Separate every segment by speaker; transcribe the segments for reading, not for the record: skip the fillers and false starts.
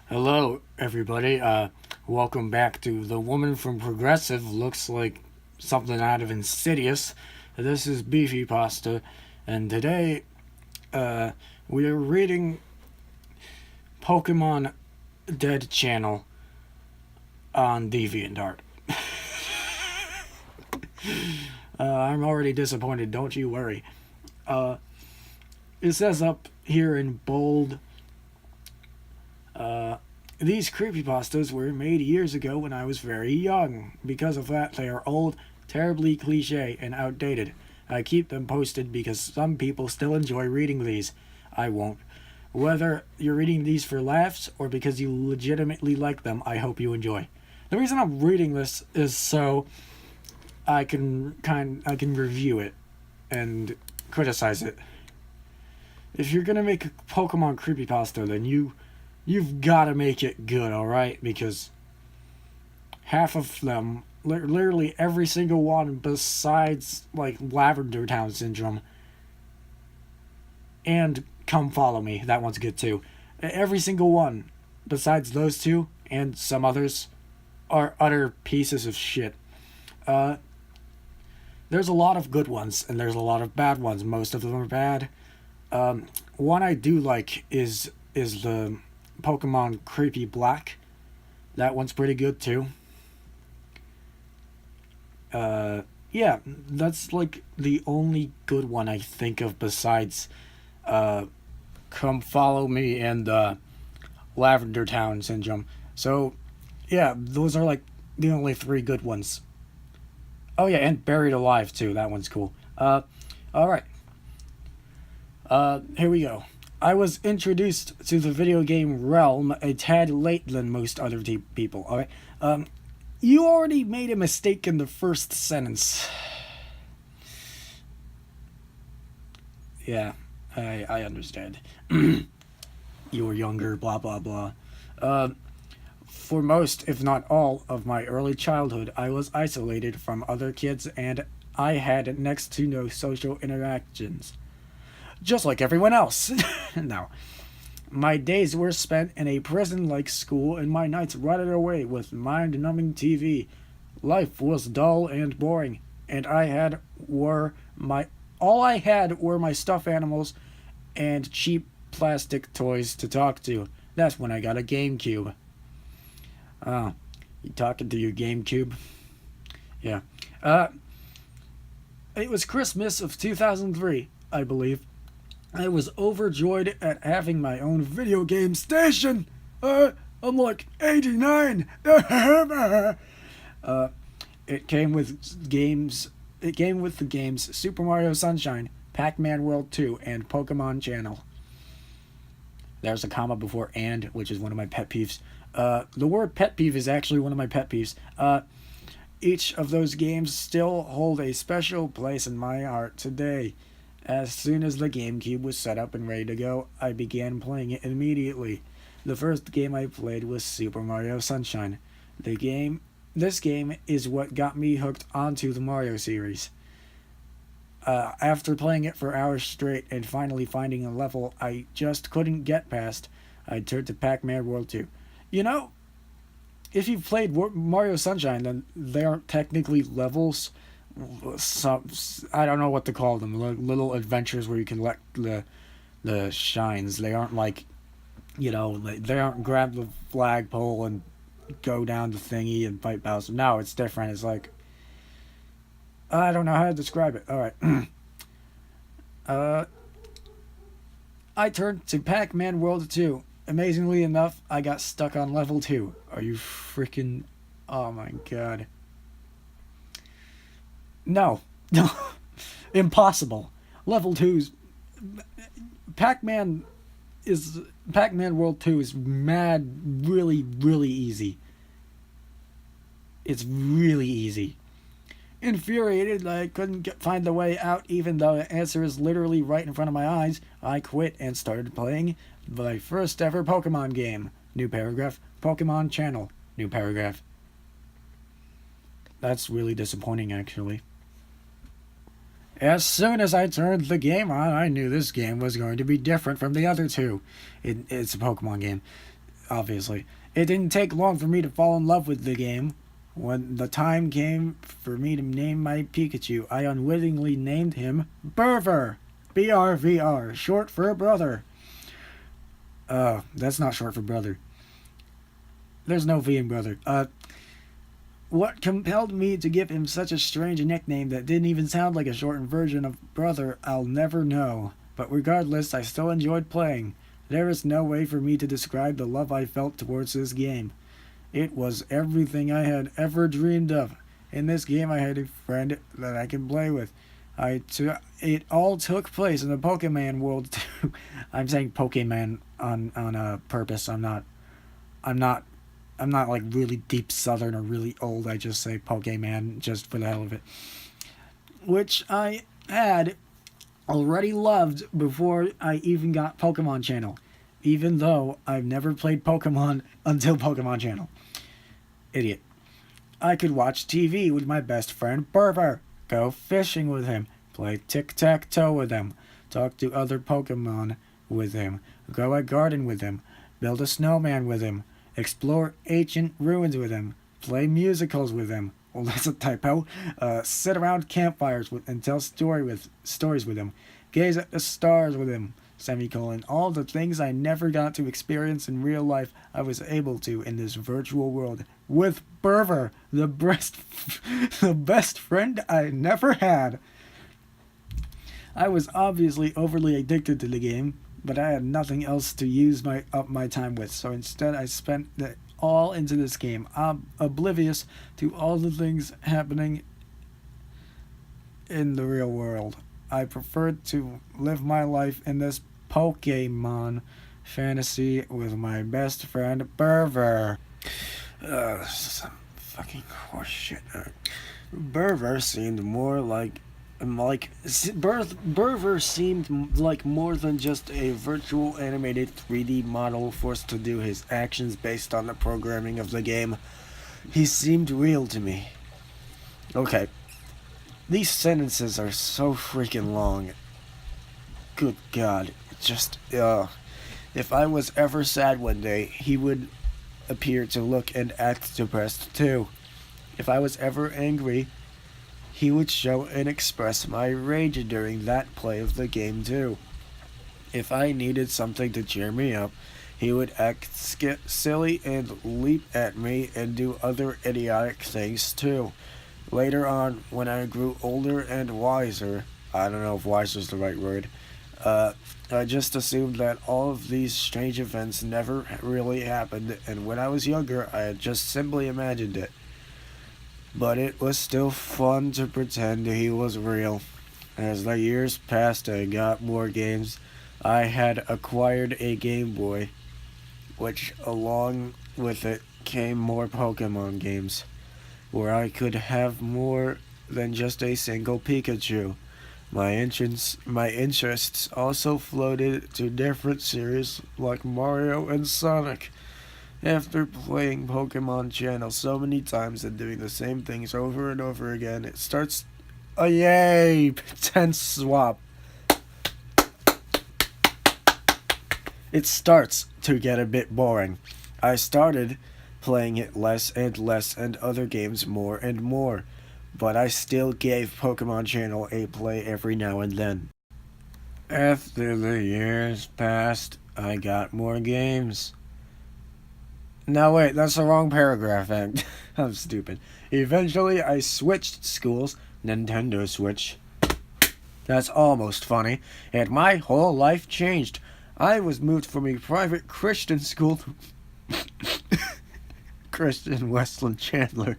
Speaker 1: Hello, everybody. Welcome back to The Woman from Progressive. Looks like something out of Insidious. This is Beefy Pasta, and today we are reading Pokemon Dead Channel on DeviantArt. I'm already disappointed, don't you worry. It says up here in bold, these creepypastas were made years ago when I was very young. Because of that, they are old, terribly cliche, and outdated. I keep them posted because some people still enjoy reading these. I won't. Whether you're reading these for laughs or because you legitimately like them, I hope you enjoy. The reason I'm reading this is so I can review it and criticize it. If you're gonna make a Pokemon creepypasta, then you've got to make it good, all right? Because half of them, literally every single one, besides like Lavender Town Syndrome and Come Follow Me, that one's good too. Every single one, besides those two and some others, are utter pieces of shit. Uh, there's a lot of good ones and there's a lot of bad ones. Most of them are bad. One I do like is the Pokemon Creepy Black. That one's pretty good too. Yeah, that's like the only good one I think of besides uh, Come Follow Me and Lavender Town Syndrome. So, yeah, those are like the only three good ones. Oh yeah, and Buried Alive too. That one's cool. All right. Here we go. I was introduced to the video game realm a tad late than most other people. All right. You already made a mistake in the first sentence. Yeah, I understand. You were younger, blah blah blah. Uh, for most, if not all, of my early childhood, I was isolated from other kids and I had next to no social interactions. Just like everyone else. Now, my days were spent in a prison like school and my nights rotted away with mind numbing TV. Life was dull and boring, and all I had were my stuffed animals and cheap plastic toys to talk to. That's when I got a GameCube. Oh, you talking to your GameCube? Yeah. Uh, it was Christmas of 2003, I believe. I was overjoyed at having my own video game station. I'm like 89. It came with games. It came with the games Super Mario Sunshine, Pac-Man World 2, and Pokemon Channel. There's a comma before "and," which is one of my pet peeves. The word "pet peeve" is actually one of my pet peeves. Each of those games still hold a special place in my heart today. As soon as the GameCube was set up and ready to go, I began playing it immediately. The first game I played was Super Mario Sunshine. This game is what got me hooked onto the Mario series. After playing it for hours straight and finally finding a level I just couldn't get past, I turned to Pac-Man World 2. You know, if you've played Mario Sunshine, then they aren't technically levels. Some, I don't know what to call them, little adventures where you can let the shines. They aren't like, they aren't grab the flagpole and go down the thingy and fight Bowser. No, it's different. It's like, I don't know how to describe it. All right. uh, I turned to Pac-Man World 2. Amazingly enough, I got stuck on level 2. Are you freaking? Oh my god. No. No. Impossible. Level 2's Pac-Man Pac-Man World 2 is really really easy. It's really easy. Infuriated that I couldn't find the way out even though the answer is literally right in front of my eyes, I quit and started playing my first ever Pokemon game. New paragraph. Pokemon Channel. New paragraph. That's really disappointing, actually. As soon as I turned the game on, I knew this game was going to be different from the other two. It's a Pokemon game. obviously. It didn't take long for me to fall in love with the game. When the time came for me to name my Pikachu, I unwittingly named him BRVR. BRVR, short for brother. That's not short for brother. There's no V in brother. What compelled me to give him such a strange nickname that didn't even sound like a shortened version of brother, I'll never know. But regardless, I still enjoyed playing. There is no way for me to describe the love I felt towards this game. It was everything I had ever dreamed of. In this game, I had a friend that I could play with. It all took place in the Pokemon world too. I'm saying Pokemon on purpose. I'm not like really deep Southern or really old. I just say Pokemon just for the hell of it. Which I had already loved before I even got Pokemon Channel. Even though I've never played Pokemon until Pokemon Channel. Idiot. I could watch TV with my best friend BRVR, go fishing with him, play tic-tac-toe with him, talk to other Pokemon with him, grow a garden with him, build a snowman with him, explore ancient ruins with him, play musicals with him. Well, that's a typo. Sit around campfires and tell stories with him, gaze at the stars with him. Semicolon. All the things I never got to experience in real life, I was able to in this virtual world with BRVR, the best friend I never had. I was obviously overly addicted to the game, but I had nothing else to use my time with, so instead I spent it all into this game, oblivious to all the things happening in the real world. I preferred to live my life in this Pokemon fantasy with my best friend BRVR. This is some fucking horseshit. BRVR seemed more like BRVR seemed like more than just a virtual animated 3D model forced to do his actions based on the programming of the game. He seemed real to me. Okay. These sentences are so freaking long. Good God. If I was ever sad one day, he would appear to look and act depressed too. If I was ever angry, he would show and express my rage during that play of the game too. If I needed something to cheer me up, he would act silly and leap at me and do other idiotic things too. Later on, when I grew older and wiser, I don't know if wiser is the right word, I just assumed that all of these strange events never really happened, and when I was younger, I had just simply imagined it. But it was still fun to pretend he was real. As the years passed and got more games, I had acquired a Game Boy, which along with it came more Pokemon games, where I could have more than just a single Pikachu. My interests also floated to different series like Mario and Sonic. After playing Pokemon Channel so many times and doing the same things over and over again, it starts... Oh, yay! Tense swap. It starts to get a bit boring. I started playing it less and less and other games more and more, but I still gave Pokemon Channel a play every now and then. After the years passed, I got more games. No, wait, that's the wrong paragraph. I'm stupid. Eventually, I switched schools. Nintendo Switch. That's almost funny. And my whole life changed. I was moved from a private Christian school to Christian Westland Chandler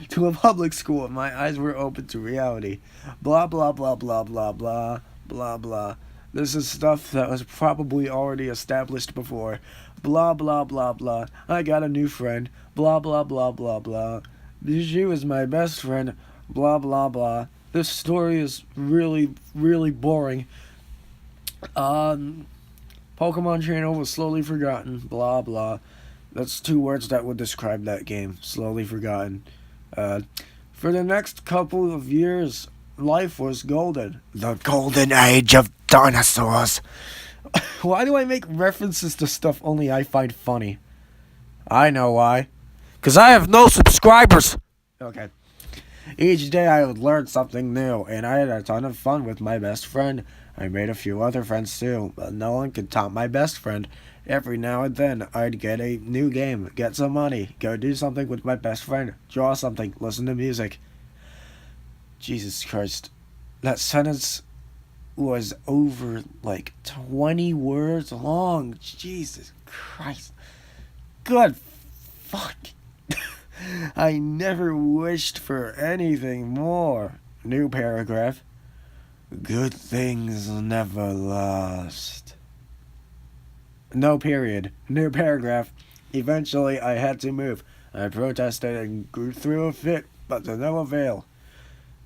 Speaker 1: to a public school, and my eyes were open to reality. Blah, blah, blah, blah, blah, blah, blah, blah. This is stuff that was probably already established before. Blah, blah, blah, blah. I got a new friend. Blah, blah, blah, blah, blah. She was my best friend. Blah, blah, blah. This story is really, really boring. Pokemon Channel was slowly forgotten. Blah, blah. That's 2 words that would describe that game. Slowly forgotten. For the next couple of years, life was golden. The golden age of dinosaurs. Why do I make references to stuff only I find funny? I know why. Because I have no subscribers! Okay. Each day I would learn something new, and I had a ton of fun with my best friend. I made a few other friends too, but no one could top my best friend. Every now and then, I'd get a new game, get some money, go do something with my best friend, draw something, listen to music. Jesus Christ. That sentence was over like 20 words long. Jesus Christ. Good fuck. I never wished for anything more. New paragraph. Good things never last. No period. New paragraph. Eventually, I had to move. I protested and threw a fit, but to no avail.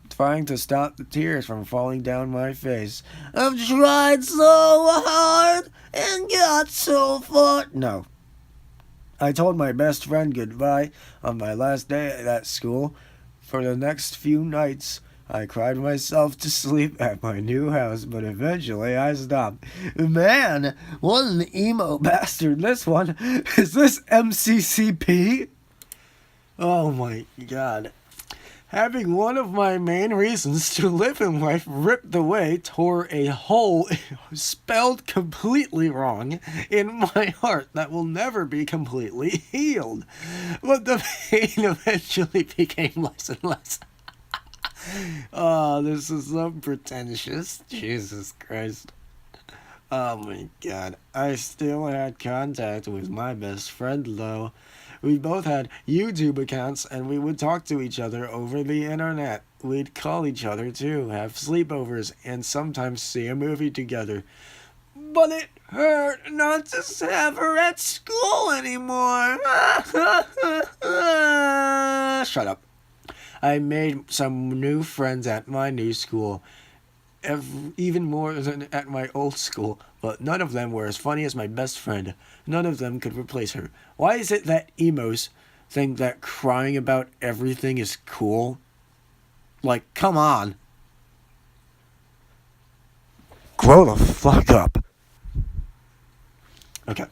Speaker 1: Trying to stop the tears from falling down my face. I've tried so hard and got so far. No. I told my best friend goodbye on my last day at school. For the next few nights, I cried myself to sleep at my new house, but eventually I stopped. Man, what an emo bastard this one. Is this MCCP? Oh my god. Having one of my main reasons to live in life ripped away tore a hole spelled completely wrong in my heart that will never be completely healed. But the pain eventually became less and less. Oh, this is so pretentious. Jesus Christ. Oh my god. I still had contact with my best friend though. We both had YouTube accounts and we would talk to each other over the internet. We'd call each other too, have sleepovers, and sometimes see a movie together. But it hurt not to have her at school anymore. Shut up. I made some new friends at my new school. Even more than at my old school, but none of them were as funny as my best friend. None of them could replace her. Why is it that emos think that crying about everything is cool? Like, come on. Grow the fuck up. Okay.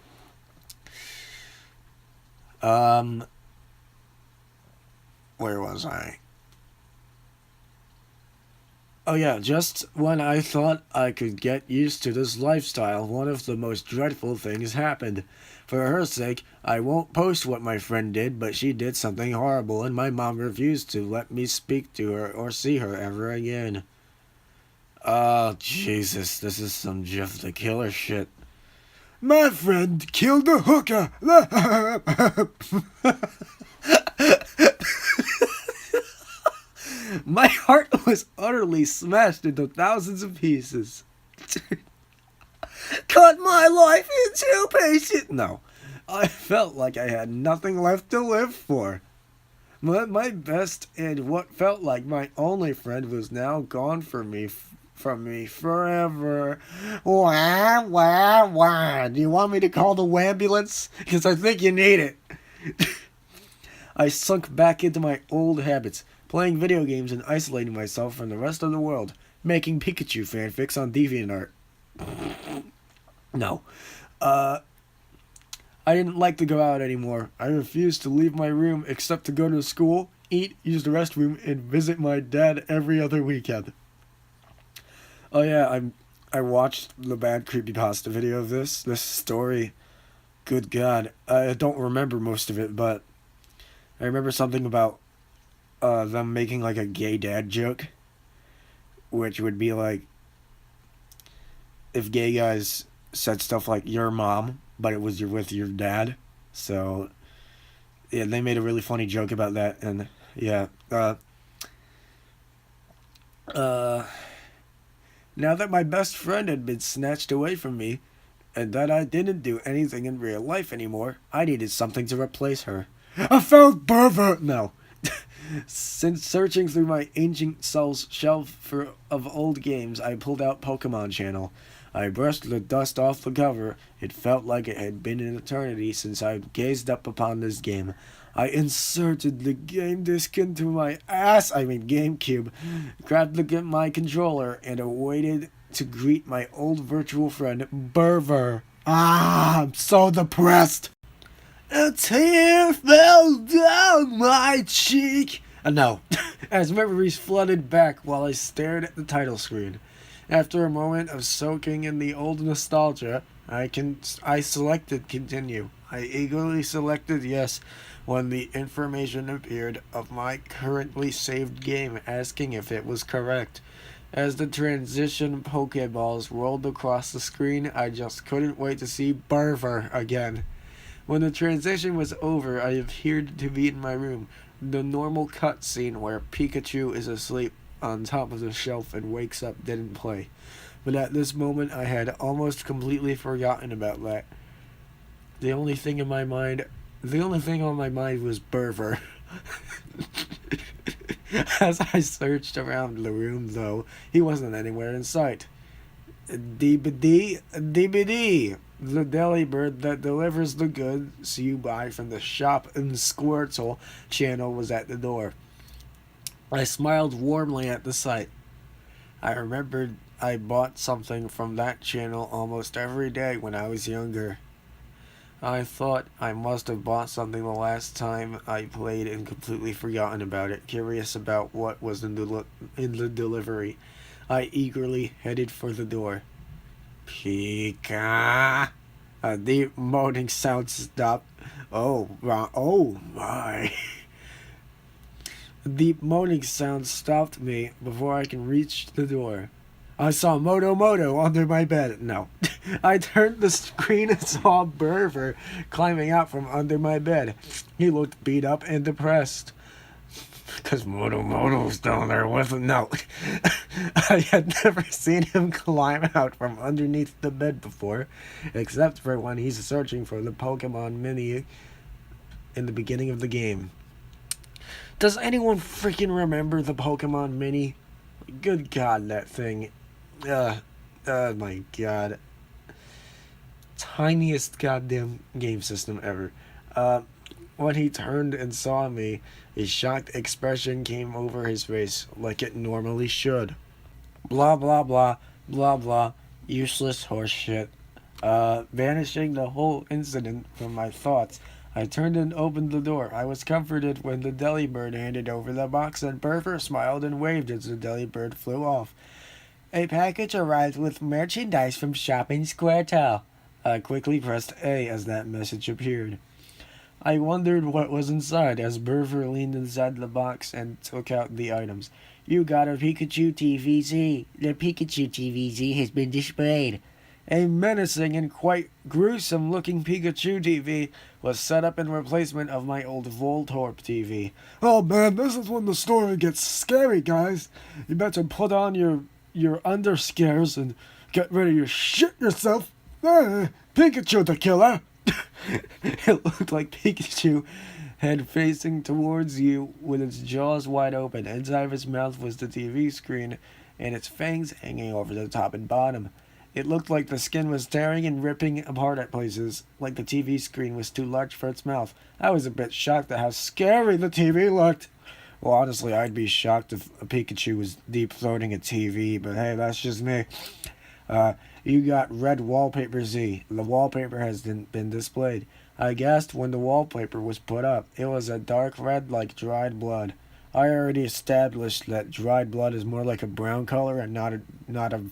Speaker 1: Where was I? Oh yeah, just when I thought I could get used to this lifestyle, one of the most dreadful things happened. For her sake, I won't post what my friend did, but she did something horrible, and my mom refused to let me speak to her or see her ever again. Oh, Jesus, this is some Jeff the Killer shit. My friend killed a hooker! My heart was utterly smashed into thousands of pieces. Cut my life into pieces. No, I felt like I had nothing left to live for. My best and what felt like my only friend was now gone from me forever. Wah, wah, wah. Do you want me to call the wambulance? Because I think you need it. I sunk back into my old habits, playing video games and isolating myself from the rest of the world, making Pikachu fanfics on DeviantArt. No. I didn't like to go out anymore. I refused to leave my room except to go to school, eat, use the restroom, and visit my dad every other weekend. Oh yeah, I watched the bad creepypasta video of this story. Good God. I don't remember most of it, but I remember something about them making like a gay dad joke, which would be like if gay guys said stuff like your mom, but it was with your dad. So yeah, they made a really funny joke about that, and yeah. Now that my best friend had been snatched away from me, and that I didn't do anything in real life anymore, I needed something to replace her. I found BRVR! No. Since searching through my ancient soul's shelf of old games, I pulled out Pokemon Channel. I brushed the dust off the cover. It felt like it had been an eternity since I gazed up upon this game. I inserted the game disc into my GameCube, grabbed my controller, and awaited to greet my old virtual friend, BRVR. Ah, I'm so depressed. A tear fell down my cheek. No, as memories flooded back while I stared at the title screen. After a moment of soaking in the old nostalgia, I selected continue. I eagerly selected yes when the information appeared of my currently saved game asking if it was correct. As the transition Pokeballs rolled across the screen, I just couldn't wait to see BRVR again. When the transition was over, I appeared to be in my room. The normal cutscene where Pikachu is asleep on top of the shelf and wakes up didn't play. But at this moment, I had almost completely forgotten about that. The only thing on my mind was BRVR. As I searched around the room, though, he wasn't anywhere in sight. DBD, the deli bird that delivers the goods you buy from the shop in Squirtle channel was at the door. I smiled warmly at the sight. I remembered I bought something from that channel almost every day when I was younger. I thought I must have bought something the last time I played and completely forgotten about it, curious about what was in the delivery. I eagerly headed for the door. Pika! A deep moaning sound stopped. Oh my. A deep moaning sound stopped me before I can reach the door. I saw Moto under my bed. No. I turned the screen and saw BRVR climbing out from under my bed. He looked beat up and depressed. Because Moto's down there with him. No. I had never seen him climb out from underneath the bed before, except for when he's searching for the Pokemon Mini in the beginning of the game. Does anyone freaking remember the Pokemon Mini? Good God, that thing. Oh my God. Tiniest goddamn game system ever. When he turned and saw me, a shocked expression came over his face, like it normally should. Blah blah blah, blah blah, useless horseshit. Vanishing the whole incident from my thoughts, I turned and opened the door. I was comforted when the deli bird handed over the box, and BRVR smiled and waved as the deli bird flew off. A package arrived with merchandise from Shopping Squirtle. I quickly pressed A as that message appeared. I wondered what was inside as BRVR leaned inside the box and took out the items. You got a Pikachu TVZ. The Pikachu TVZ has been displayed. A menacing and quite gruesome-looking Pikachu TV was set up in replacement of my old Voltorb TV. Oh man, this is when the story gets scary, guys. You better put on your underscares and get ready to shit yourself. Pikachu the killer. It looked like Pikachu head facing towards you with its jaws wide open. Inside of its mouth was the TV screen and its fangs hanging over the top and bottom. It looked like the skin was tearing and ripping apart at places, like the TV screen was too large for its mouth. I was a bit shocked at how scary the TV looked. Well, honestly, I'd be shocked if a Pikachu was deep-throating a TV, but hey, that's just me. You got red wallpaper Z. The wallpaper has been displayed. I guessed when the wallpaper was put up, it was a dark red like dried blood. I already established that dried blood is more like a brown color and not a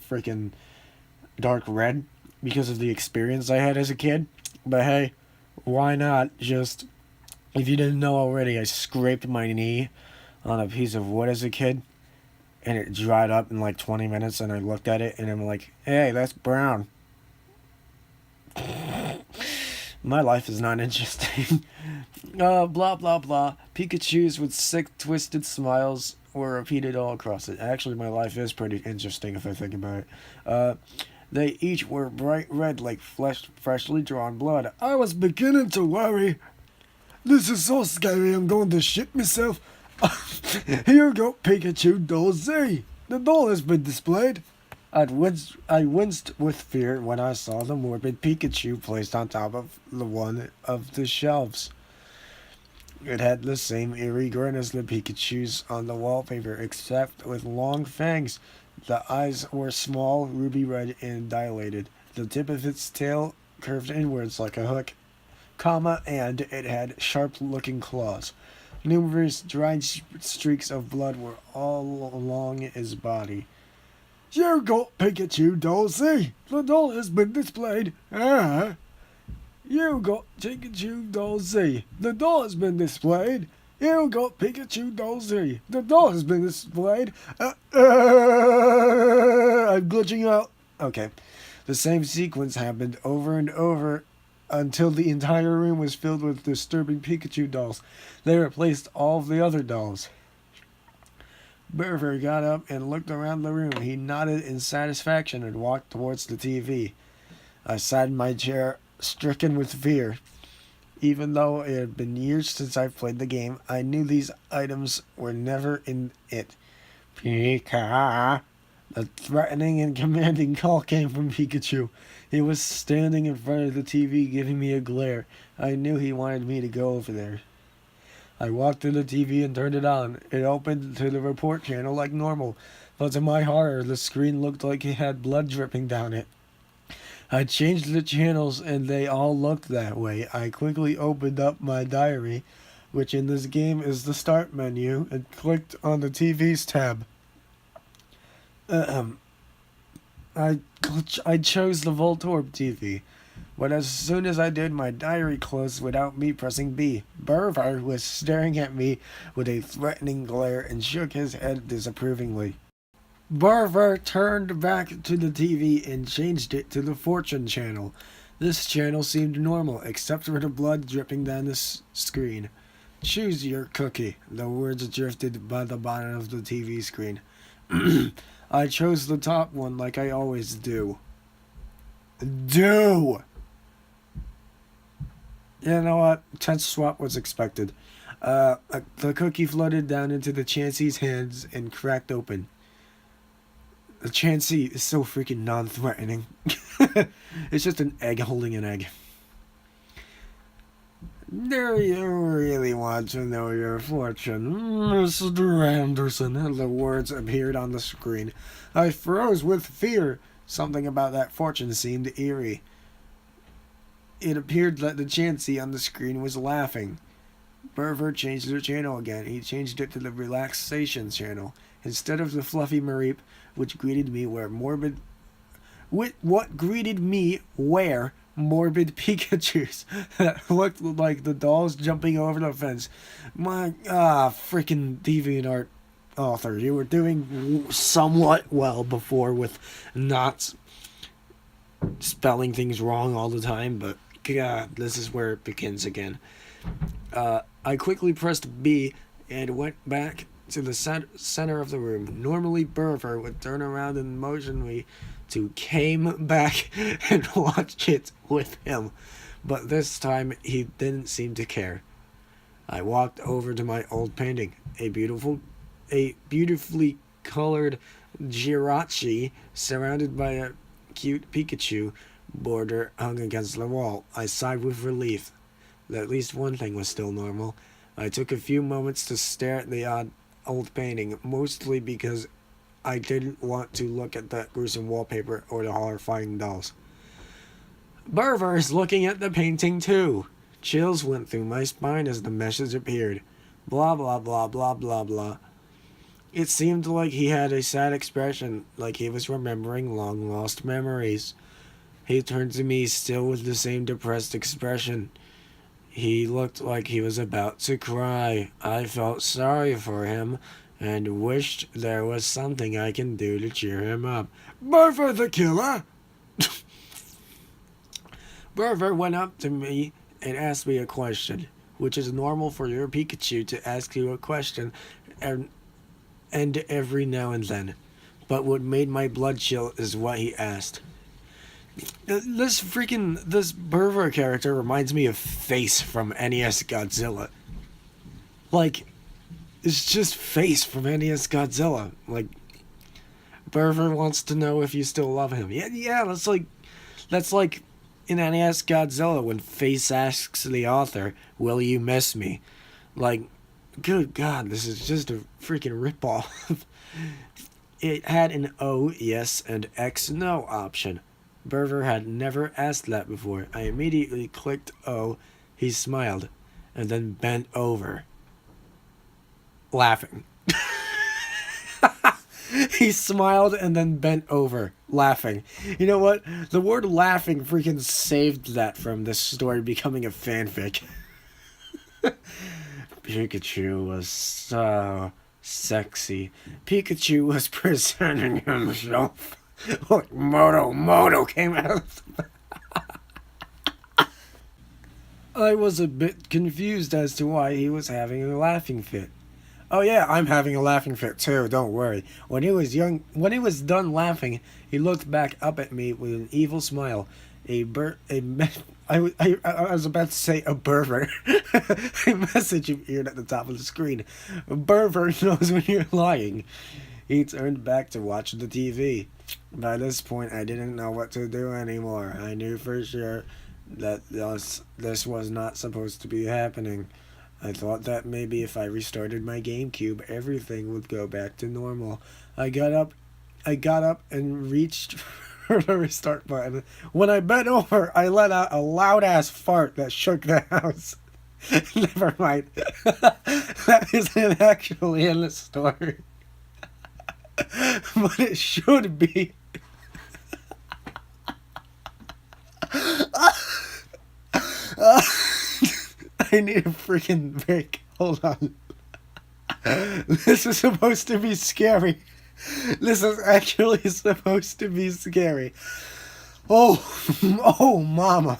Speaker 1: freaking dark red because of the experience I had as a kid. But hey, why not just... If you didn't know already, I scraped my knee on a piece of wood as a kid, and it dried up in like 20 minutes, and I looked at it, and I'm like, hey, that's brown. My life is not interesting. Blah, blah, blah. Pikachus with sick, twisted smiles were repeated all across it. Actually, my life is pretty interesting if I think about it. They each were bright red like freshly drawn blood. I was beginning to worry. This is so scary, I'm going to shit myself. Here you go, Pikachu Doll Z. The doll has been displayed. I winced with fear when I saw the morbid Pikachu placed on top of one of the shelves. It had the same eerie grin as the Pikachus on the wallpaper, except with long fangs. The eyes were small, ruby red, and dilated. The tip of its tail curved inwards like a hook, and it had sharp-looking claws. Numerous dried streaks of blood were all along his body. You got Pikachu, Dulcie! The doll has been displayed. Ah! You got Pikachu, Dulcie! The doll has been displayed. You got Pikachu, Dulcie! The doll has been displayed. I'm glitching out. Okay. The same sequence happened over and over until the entire room was filled with disturbing Pikachu dolls. They replaced all of the other dolls. BRVR got up and looked around the room. He nodded in satisfaction and walked towards the TV. I sat in my chair, stricken with fear. Even though it had been years since I played the game, I knew these items were never in it. Pika! A threatening and commanding call came from Pikachu. He was standing in front of the TV giving me a glare. I knew he wanted me to go over there. I walked to the TV and turned it on. It opened to the report channel like normal, but to my horror, the screen looked like it had blood dripping down it. I changed the channels and they all looked that way. I quickly opened up my diary, which in this game is the start menu, and clicked on the TV's tab. I chose the Voltorb TV, but as soon as I did, my diary closed without me pressing B. BRVR was staring at me with a threatening glare and shook his head disapprovingly. BRVR turned back to the TV and changed it to the Fortune channel. This channel seemed normal, except for the blood dripping down the screen. Choose your cookie. The words drifted by the bottom of the TV screen. I chose the top one like I always do. You know what? Tense swap was expected. The cookie floated down into the Chansey's hands and cracked open. The Chansey is so freaking non-threatening. It's just an egg holding an egg. Do you really want to know your fortune, Mr. Anderson? The words appeared on the screen. I froze with fear. Something about that fortune seemed eerie. It appeared that the Chansey on the screen was laughing. BRVR changed the channel again. He changed it to the relaxation channel. Instead of the fluffy Mareep, which greeted me where morbid... What greeted me where morbid Pikachus that looked like the dolls jumping over the fence. Freaking DeviantArt author. You were doing somewhat well before with not spelling things wrong all the time, but God, this is where it begins again. I quickly pressed B and went back to the center of the room. Normally, BRVR would turn around and motion me to came back and watch it with him, but this time he didn't seem to care. I walked over to my old painting, a beautifully colored Jirachi surrounded by a cute Pikachu border hung against the wall. I sighed with relief that at least one thing was still normal. I took a few moments to stare at the odd old painting, mostly because I didn't want to look at that gruesome wallpaper or the horrifying dolls. BRVR is looking at the painting too. Chills went through my spine as the message appeared. Blah blah blah blah blah blah. It seemed like he had a sad expression, like he was remembering long lost memories. He turned to me still with the same depressed expression. He looked like he was about to cry. I felt sorry for him and wished there was something I can do to cheer him up. BRVR the killer! BRVR went up to me and asked me a question, which is normal for your Pikachu to ask you a question and every now and then. But what made my blood chill is what he asked. This BRVR character reminds me of Face from NES Godzilla. Like, it's just Face from NES Godzilla. Like, BRVR wants to know if you still love him. Yeah, that's like in NES Godzilla when Face asks the author, "Will you miss me?" Like, good God, this is just a freaking ripoff. It had an O yes and X no option. BRVR had never asked that before. I immediately clicked O. He smiled and then bent over, laughing. He smiled and then bent over, laughing. You know what? The word laughing freaking saved that from this story becoming a fanfic. Pikachu was so sexy. Pikachu was presenting himself. Look, Moto came out. I was a bit confused as to why he was having a laughing fit. Oh yeah, I'm having a laughing fit too, don't worry. When he was done laughing, he looked back up at me with an evil smile. I was about to say a BRVR. A message appeared at the top of the screen. BRVR knows when you're lying. He turned back to watch the TV. By this point, I didn't know what to do anymore. I knew for sure that this was not supposed to be happening. I thought that maybe if I restarted my GameCube, everything would go back to normal. I got up and reached for the restart button. When I bent over, I let out a loud-ass fart that shook the house. Never mind. That isn't actually in the story. But it should be. I need a freaking break. Hold on. This is supposed to be scary. This is actually supposed to be scary. Oh, mama.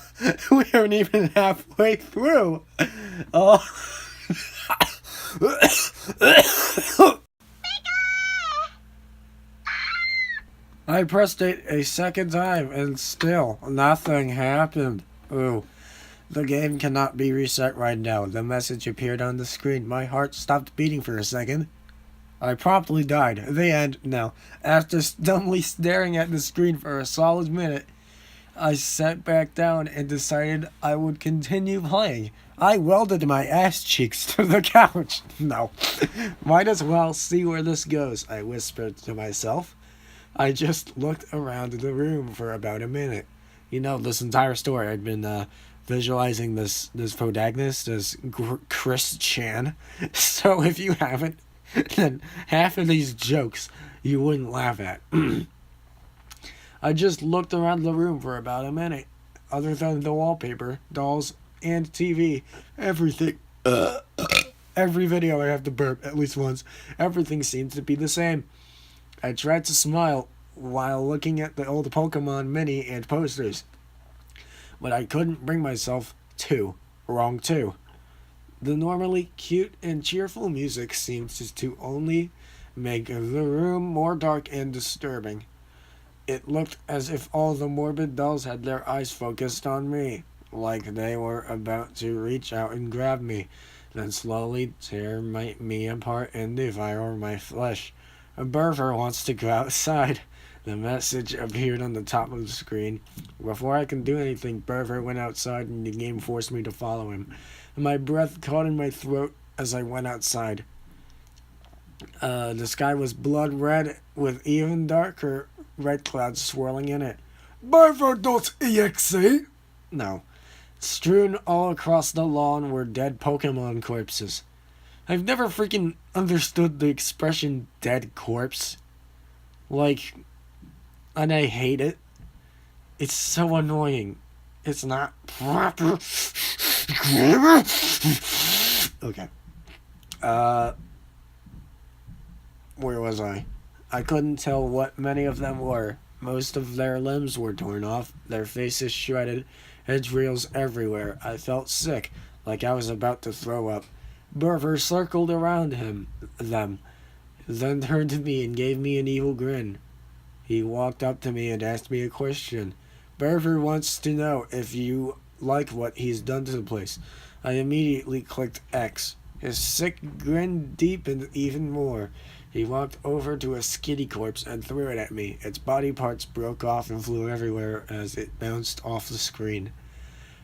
Speaker 1: We aren't even halfway through. Oh. I pressed it a second time and still nothing happened. Ooh. The game cannot be reset right now. The message appeared on the screen. My heart stopped beating for a second. I promptly died. The end. Now, after dumbly staring at the screen for a solid minute, I sat back down and decided I would continue playing. I welded my ass cheeks to the couch. No. Might as well see where this goes, I whispered to myself. I just looked around the room for about a minute. You know, this entire story I'd been visualizing this protagonist as Chris Chan. So if you haven't, then half of these jokes you wouldn't laugh at. I just looked around the room for about a minute. Other than the wallpaper, dolls, and TV, everything. Every video I have to burp at least once. Everything seems to be the same. I tried to smile while looking at the old Pokemon mini and posters, but I couldn't bring myself to. Wrong too. The normally cute and cheerful music seemed to only make the room more dark and disturbing. It looked as if all the morbid dolls had their eyes focused on me, like they were about to reach out and grab me, then slowly tear me apart and devour my flesh. A BRVR wants to go outside. The message appeared on the top of the screen. Before I could do anything, BRVR went outside and the game forced me to follow him. My breath caught in my throat as I went outside. The sky was blood red with even darker red clouds swirling in it. BRVR.exe? No. Strewn all across the lawn were dead Pokemon corpses. I've never freaking understood the expression dead corpse. And I hate it. It's so annoying. It's not proper. Okay. Where was I? I couldn't tell what many of them were. Most of their limbs were torn off, their faces shredded, edgereels everywhere. I felt sick, like I was about to throw up. BRVR circled around them, then turned to me and gave me an evil grin. He walked up to me and asked me a question. BRVR wants to know if you like what he's done to the place. I immediately clicked X. His sick grin deepened even more. He walked over to a skitty corpse and threw it at me. Its body parts broke off and flew everywhere as it bounced off the screen.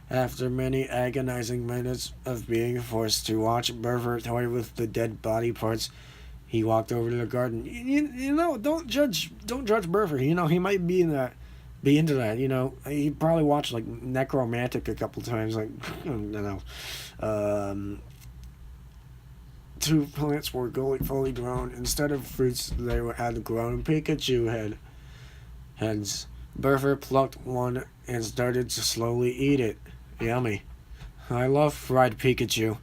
Speaker 1: After many agonizing minutes of being forced to watch BRVR toy with the dead body parts, He walked over to the garden. You know, don't judge Burfer. You know, he might be into that. You know, he probably watched like Necromantic a couple times. Like, you know, two plants were fully grown. Instead of fruits, they had grown Pikachu heads. Burfer plucked one and started to slowly eat it. Yummy. I love fried Pikachu.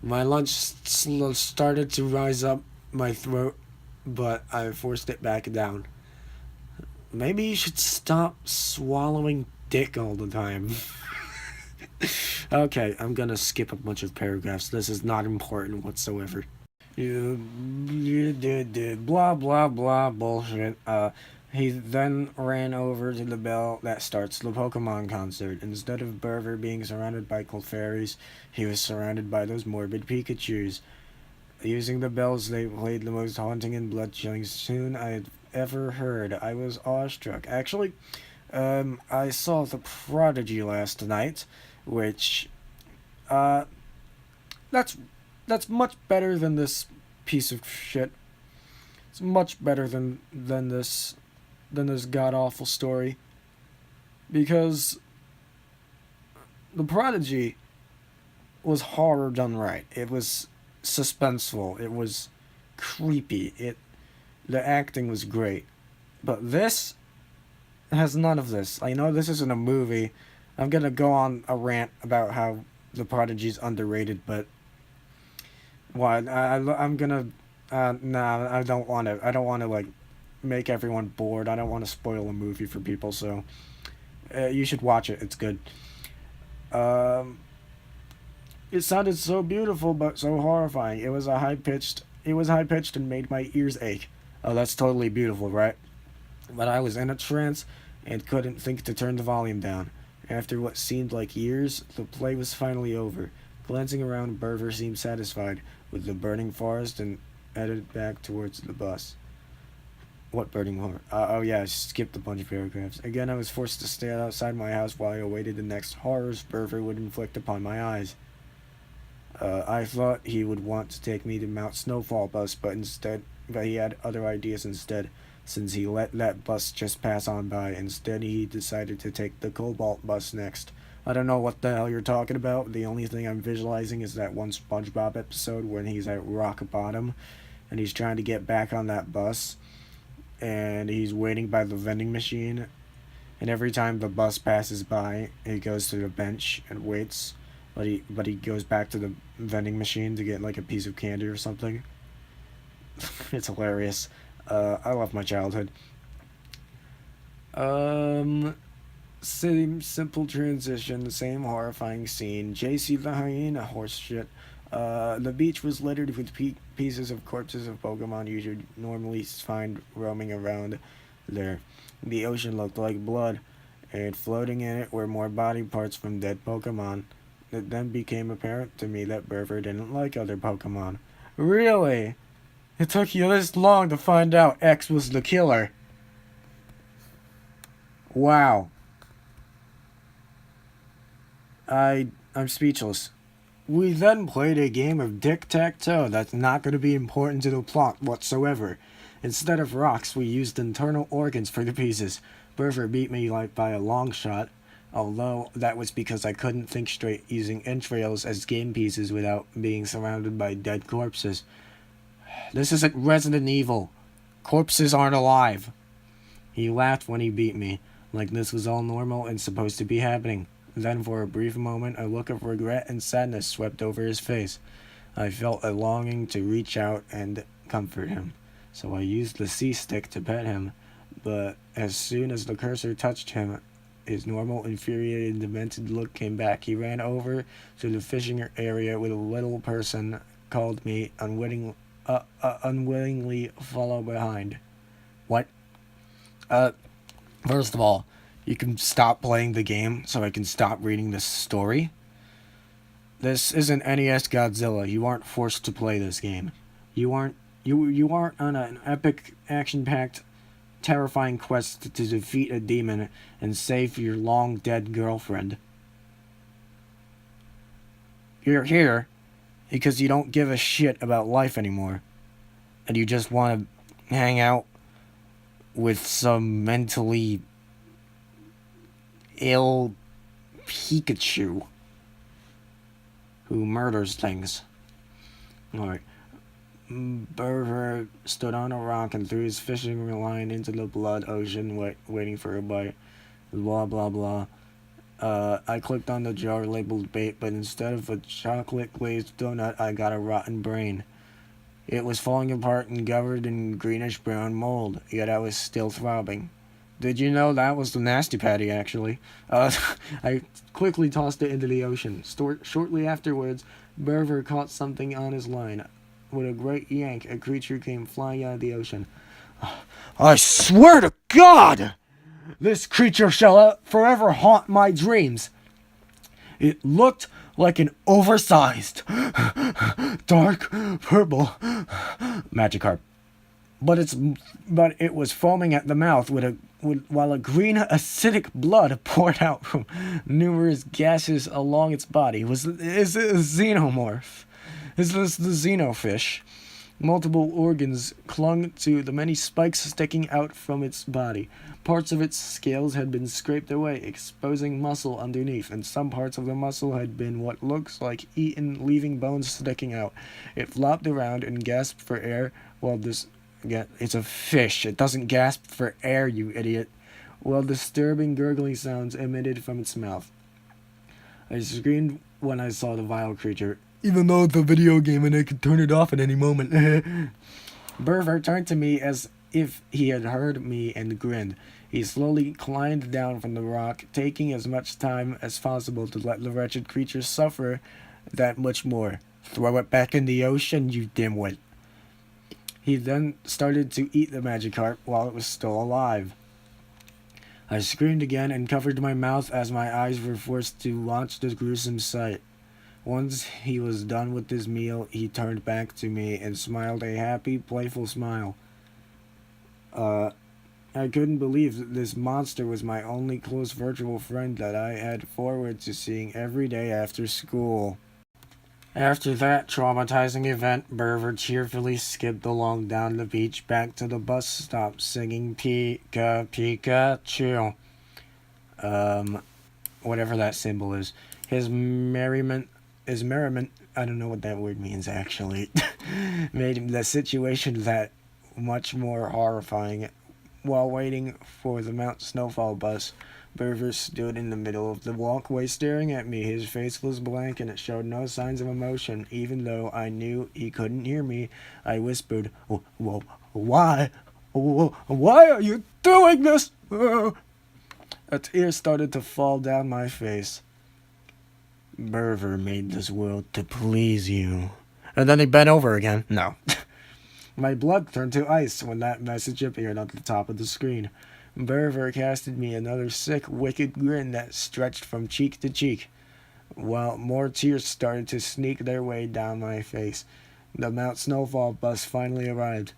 Speaker 1: My lunch started to rise up my throat, but I forced it back down. Maybe you should stop swallowing dick all the time. Okay, I'm gonna skip a bunch of paragraphs. This is not important whatsoever. You did blah blah blah bullshit. He then ran over to the bell that starts the Pokemon concert. Instead of Burver being surrounded by Clefairies, he was surrounded by those morbid Pikachus. Using the bells, they played the most haunting and blood-chilling tune I had ever heard. I was awestruck. Actually, I saw The Prodigy last night, which, that's much better than this piece of shit. It's much better than this god awful story, because The Prodigy was horror done right. It was suspenseful. It was creepy. The acting was great, but this has none of this. I know this isn't a movie. I'm gonna go on a rant about how The Prodigy's underrated, but I'm gonna nah, I don't want to. I don't want to like make everyone bored. I don't want to spoil a movie for people, so you should watch it. It's good. It sounded so beautiful but so horrifying. It was high pitched and made my ears ache. Oh, that's totally beautiful, right? But I was in a trance and couldn't think to turn the volume down. After what seemed like years, the play was finally over. Glancing around, Burver seemed satisfied with the burning forest and headed back towards the bus. What burning horror? Oh yeah, I skipped a bunch of paragraphs. Again, I was forced to stay outside my house while I awaited the next horrors Burver would inflict upon my eyes. I thought he would want to take me to Mount Snowfall bus, but he had other ideas instead. Since he let that bus just pass on by, instead he decided to take the Cobalt bus next. I don't know what the hell you're talking about. The only thing I'm visualizing is that one SpongeBob episode when he's at rock bottom, and he's trying to get back on that bus, and he's waiting by the vending machine, and every time the bus passes by, he goes to the bench and waits. But he goes back to the vending machine to get like a piece of candy or something. It's hilarious. I love my childhood. Same simple transition, the same horrifying scene. JC the hyena horse shit. The beach was littered with pieces of corpses of Pokemon you should normally find roaming around there. The ocean looked like blood, and floating in it were more body parts from dead Pokemon. It then became apparent to me that Burver didn't like other Pokemon. Really? It took you this long to find out X was the killer. Wow. I'm speechless. We then played a game of tic-tac-toe that's not going to be important to the plot whatsoever. Instead of rocks, we used internal organs for the pieces. Burver beat me like by a long shot, although that was because I couldn't think straight using entrails as game pieces without being surrounded by dead corpses. This isn't Resident Evil. Corpses aren't alive. He laughed when he beat me, like this was all normal and supposed to be happening. Then for a brief moment, a look of regret and sadness swept over his face. I felt a longing to reach out and comfort him, so I used the C-stick to pet him, but as soon as the cursor touched him, his normal, infuriated, demented look came back. He ran over to the fishing area with a little person called me, unwittingly follow behind. What? First of all, you can stop playing the game so I can stop reading this story. This isn't NES Godzilla. You aren't forced to play this game. You aren't on an epic, action-packed, terrifying quest to defeat a demon and save your long-dead girlfriend. You're here because you don't give a shit about life anymore.
Speaker 2: and you just want to hang out with some mentally ill Pikachu who murders things. Alright. BRVR stood on a rock and threw his fishing line into the blood ocean, waiting for a bite. Blah blah blah. I clicked on the jar labeled bait, but instead of a chocolate glazed donut, I got a rotten brain. It was falling apart and covered in greenish brown mold, yet I was still throbbing. Did you know that was the nasty patty, actually? I quickly tossed it into the ocean. Shortly afterwards, BRVR caught something on his line. With a great yank, a creature came flying out of the ocean. I swear to God! This creature shall forever haunt my dreams. It looked like an oversized, dark purple Magikarp. But it was foaming at the mouth while a green acidic blood poured out from numerous gases along its body. Is it a xenomorph? Is this the xenofish? Multiple organs clung to the many spikes sticking out from its body. Parts of its scales had been scraped away, exposing muscle underneath, and some parts of the muscle had been what looks like eaten, leaving bones sticking out. It flopped around and gasped for air while this... Again, it's a fish. It doesn't gasp for air, you idiot. While disturbing gurgling sounds emitted from its mouth. I screamed when I saw the vile creature. Even though it's a video game and I could turn it off at any moment. BRVR turned to me as if he had heard me and grinned. He slowly climbed down from the rock, taking as much time as possible to let the wretched creature suffer that much more. Throw it back in the ocean, you dimwit. He then started to eat the Magikarp while it was still alive. I screamed again and covered my mouth as my eyes were forced to watch the gruesome sight. Once he was done with his meal, he turned back to me and smiled a happy, playful smile. I couldn't believe that this monster was my only close virtual friend that I had forward to seeing every day after school. After that traumatizing event, BRVR cheerfully skipped along down the beach back to the bus stop singing Pika Pikachu. Whatever that symbol is. His merriment, I don't know what that word means actually, made the situation that much more horrifying. While waiting for the Mount Snowfall bus, BRVR stood in the middle of the walkway staring at me. His face was blank and it showed no signs of emotion. Even though I knew he couldn't hear me, I whispered, Why? Why are you doing this? A tear started to fall down my face. BRVR made this world to please you. And then he bent over again. No. My blood turned to ice when that message appeared at the top of the screen. BRVR casted me another sick, wicked grin that stretched from cheek to cheek, while more tears started to sneak their way down my face. The Mount Snowfall bus finally arrived.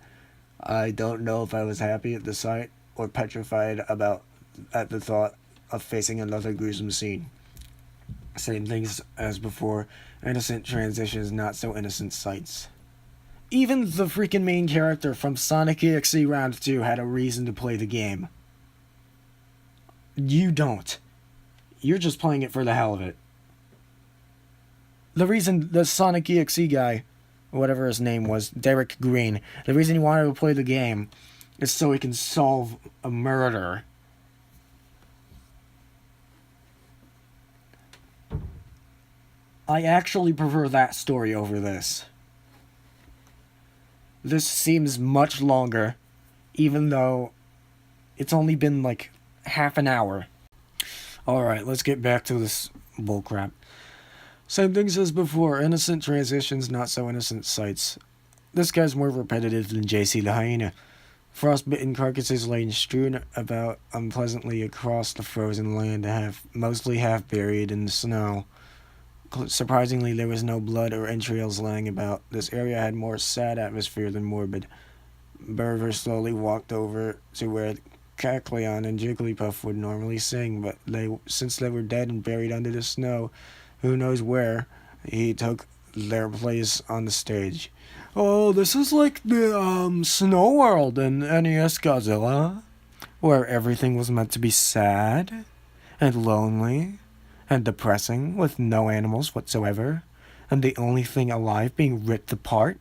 Speaker 2: I don't know if I was happy at the sight or petrified at the thought of facing another gruesome scene. Same things as before, innocent transitions, not so innocent sights. Even the freaking main character from Sonic EXE Round 2 had a reason to play the game. You don't. You're just playing it for the hell of it. The reason the Sonic EXE guy, whatever his name was, Derek Green, the reason he wanted to play the game is so he can solve a murder. I actually prefer that story over this. This seems much longer, even though it's only been like half an hour. Alright, let's get back to this bullcrap. Same things as before, innocent transitions, not so innocent sights. This guy's more repetitive than JC the Hyena. Frostbitten carcasses lay strewn about unpleasantly across the frozen land, mostly half buried in the snow. Surprisingly, there was no blood or entrails lying about. This area had more sad atmosphere than morbid. BRVR slowly walked over to where Cacleon and Jigglypuff would normally sing, but since they were dead and buried under the snow, who knows where, he took their place on the stage. Oh, this is like the Snow World in NES Godzilla, where everything was meant to be sad and lonely and depressing with no animals whatsoever, and the only thing alive being ripped apart.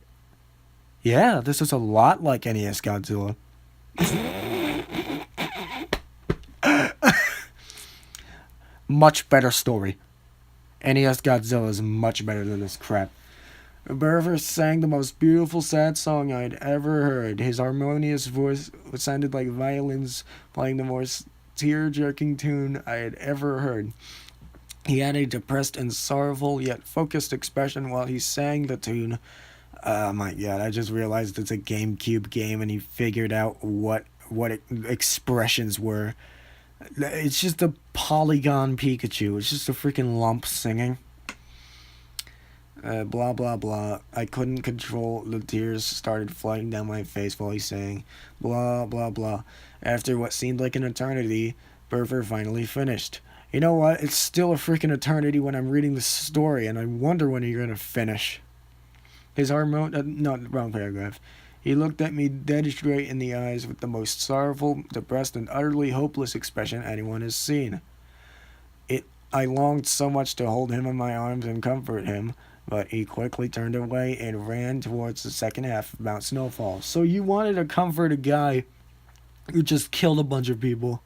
Speaker 2: Yeah, this is a lot like NES Godzilla. Much better story. NES Godzilla is much better than this crap. BRVR sang the most beautiful sad song I'd ever heard. His harmonious voice sounded like violins playing the most tear-jerking tune I had ever heard. He had a depressed and sorrowful yet focused expression while he sang the tune. Oh my god, I just realized it's a GameCube game and he figured out what expressions were. It's just a polygon Pikachu. It's just a freaking lump singing. Blah blah blah. I couldn't control the tears started flooding down my face while he sang. Blah blah blah. After what seemed like an eternity, BRVR finally finished. You know what? It's still a freaking eternity when I'm reading the story, and I wonder when you're gonna finish. His hormone... no, wrong paragraph. He looked at me dead straight in the eyes with the most sorrowful, depressed, and utterly hopeless expression anyone has seen. I longed so much to hold him in my arms and comfort him, but he quickly turned away and ran towards the second half of Mount Snowfall. So you wanted to comfort a guy who just killed a bunch of people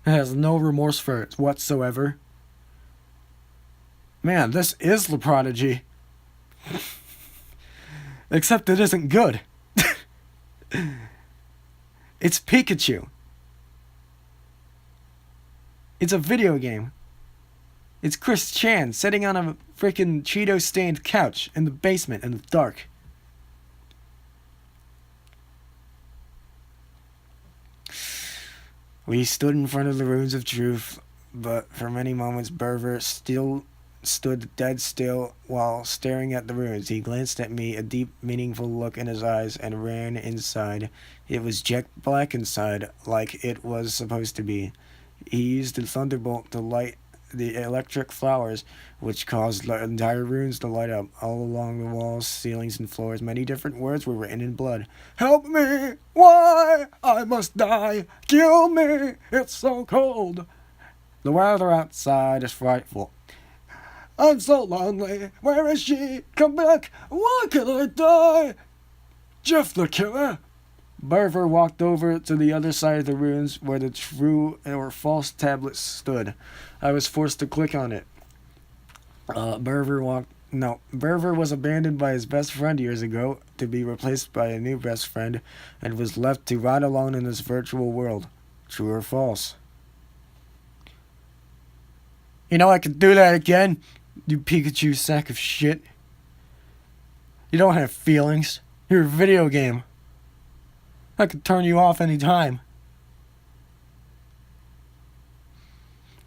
Speaker 2: and has no remorse for it whatsoever? Man, this is the Prodigy. Except it isn't good. It's Pikachu. It's a video game. It's Chris Chan sitting on a freaking Cheeto-stained couch in the basement in the dark. We stood in front of the ruins of truth, but for many moments BRVR still stood dead still while staring at the ruins. He glanced at me, a deep, meaningful look in his eyes, and ran inside. It was jet black inside, like it was supposed to be. He used the thunderbolt to light the electric flowers, which caused the entire ruins to light up. All along the walls, ceilings, and floors, many different words were written in blood. Help me! Why? I must die! Kill me! It's so cold! The weather outside is frightful. I'm so lonely. Where is she? Come back. Why can't I die? Jeff the killer. BRVR walked over to the other side of the ruins where the true or false tablets stood. I was forced to click on it. BRVR was abandoned by his best friend years ago to be replaced by a new best friend and was left to ride alone in this virtual world. True or false? You know I could do that again, you Pikachu sack of shit. You don't have feelings. You're a video game. I could turn you off any time.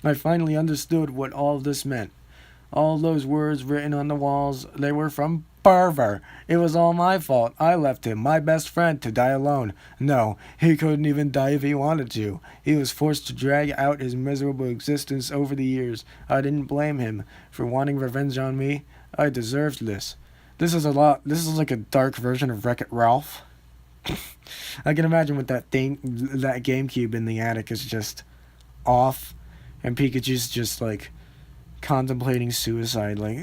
Speaker 2: I finally understood what all of this meant. All those words written on the walls, they were from BRVR. It was all my fault. I left him, my best friend, to die alone. No, he couldn't even die if he wanted to. He was forced to drag out his miserable existence over the years. I didn't blame him for wanting revenge on me. I deserved this. This is like a dark version of Wreck-It Ralph. I can imagine with that GameCube in the attic is just off, and Pikachu's just like contemplating suicide, like,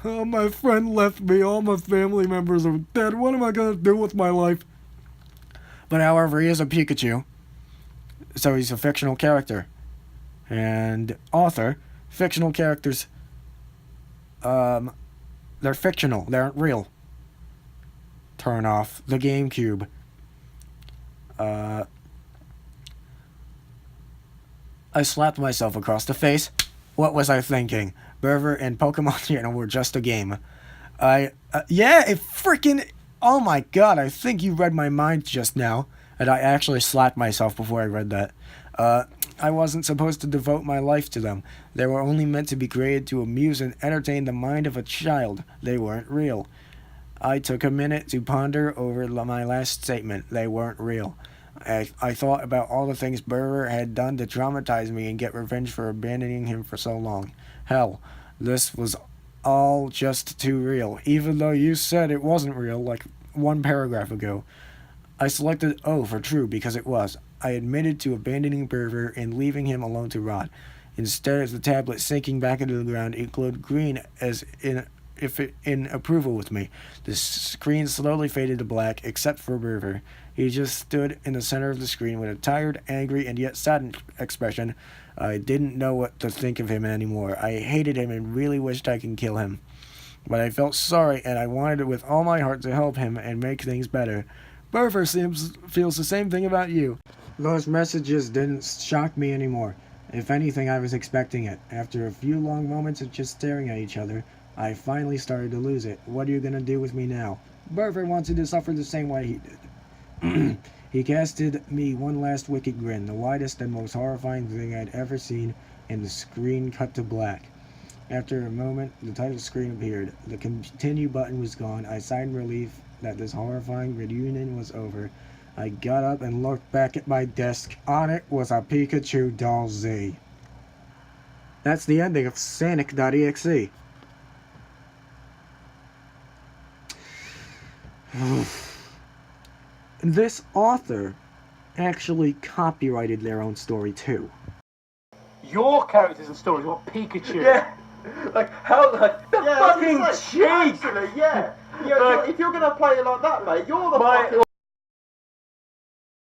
Speaker 2: oh, my friend left me, all my family members are dead, what am I gonna do with my life? But however, he is a Pikachu, so he's a fictional character, and author. Fictional characters, they're fictional, they aren't real. Turn off the GameCube. I slapped myself across the face. What was I thinking? BRVR and Pokemon Channel were just a game. Yeah, it freaking... Oh my god, I think you read my mind just now. And I actually slapped myself before I read that. I wasn't supposed to devote my life to them. They were only meant to be created to amuse and entertain the mind of a child. They weren't real. I took a minute to ponder over my last statement. They weren't real. I thought about all the things BRVR had done to traumatize me and get revenge for abandoning him for so long. Hell, this was
Speaker 1: all just too real, even though you said it wasn't real like one paragraph ago. I selected O for true because it was. I admitted to abandoning BRVR and leaving him alone to rot. Instead of the tablet sinking back into the ground, it glowed green as in approval with me. The screen slowly faded to black, except for BRVR. He just stood in the center of the screen with a tired, angry, and yet saddened expression. I didn't know what to think of him anymore. I hated him and really wished I could kill him. But I felt sorry, and I wanted with all my heart to help him and make things better. BRVR feels the same thing about you. Those messages didn't shock me anymore. If anything, I was expecting it. After a few long moments of just staring at each other, I finally started to lose it. What are you gonna do with me now? BRVR wanted to suffer the same way he did. He casted me one last wicked grin, the widest and most horrifying thing I'd ever seen, and the screen cut to black. After a moment, the title screen appeared. The continue button was gone. I sighed in relief that this horrifying reunion was over. I got up and looked back at my desk. On it was a Pikachu Doll Z. That's the ending of Sonic.exe. This author actually copyrighted their own story too.
Speaker 3: Your characters and stories want Pikachu.
Speaker 4: Yeah. Like, how, like, the
Speaker 3: Yeah,
Speaker 4: fucking
Speaker 3: like,
Speaker 4: cheek!
Speaker 3: Actually, yeah.
Speaker 4: Like, if you're gonna play it like that, mate, you're the fucking